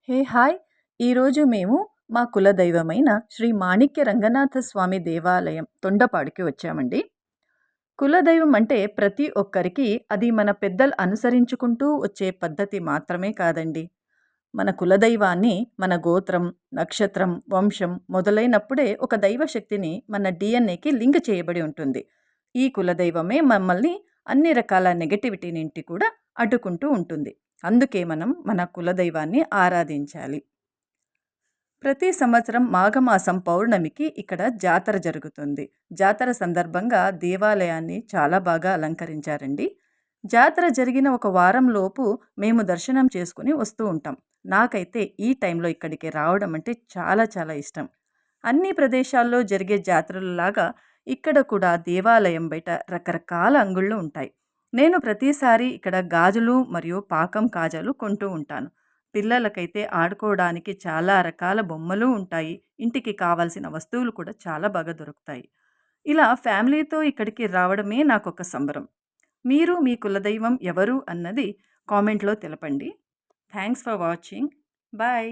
Hi! ఈరోజు మేము మా కులదైవమైన శ్రీ మాణిక్య రంగనాథ స్వామి దేవాలయం తొండపాడుకి వచ్చామండి. కులదైవం అంటే ప్రతి ఒక్కరికి అది మన పెద్దలు అనుసరించుకుంటూ వచ్చే పద్ధతి మాత్రమే కాదండి. మన కులదైవాన్ని మన గోత్రం, నక్షత్రం, వంశం మొదలైనప్పుడే ఒక దైవశక్తిని మన డీఎన్ఏకి లింక్ చేయబడి ఉంటుంది. ఈ కులదైవమే మమ్మల్ని అన్ని రకాల నెగటివిటీ నుండి కూడా అడ్డుకుంటూ ఉంటుంది. అందుకే మనం మన కులదైవాన్ని ఆరాధించాలి. ప్రతి సంవత్సరం మాఘమాసం పౌర్ణమికి ఇక్కడ జాతర జరుగుతుంది. జాతర సందర్భంగా దేవాలయాన్ని చాలా బాగా అలంకరించారండి. జాతర జరిగిన ఒక వారం లోపు మేము దర్శనం చేసుకుని వస్తూ ఉంటాం. నాకైతే ఈ టైంలో ఇక్కడికి రావడం అంటే చాలా చాలా ఇష్టం. అన్ని ప్రదేశాల్లో జరిగే జాతరలలాగా ఇక్కడ కూడా దేవాలయం బయట రకరకాల అంగుళ్ళు ఉంటాయి. నేను ప్రతిసారి ఇక్కడ గాజులు మరియు పాకం కాజాలు కొంటూ ఉంటాను. పిల్లలకైతే ఆడుకోవడానికి చాలా రకాల బొమ్మలు ఉంటాయి. ఇంటికి కావాల్సిన వస్తువులు కూడా చాలా బాగా దొరుకుతాయి. ఇలా ఫ్యామిలీతో ఇక్కడికి రావడమే నాకొక సంబరం. మీరు మీ కులదైవం ఎవరు అన్నది కామెంట్లో తెలపండి. Thanks for watching. బాయ్.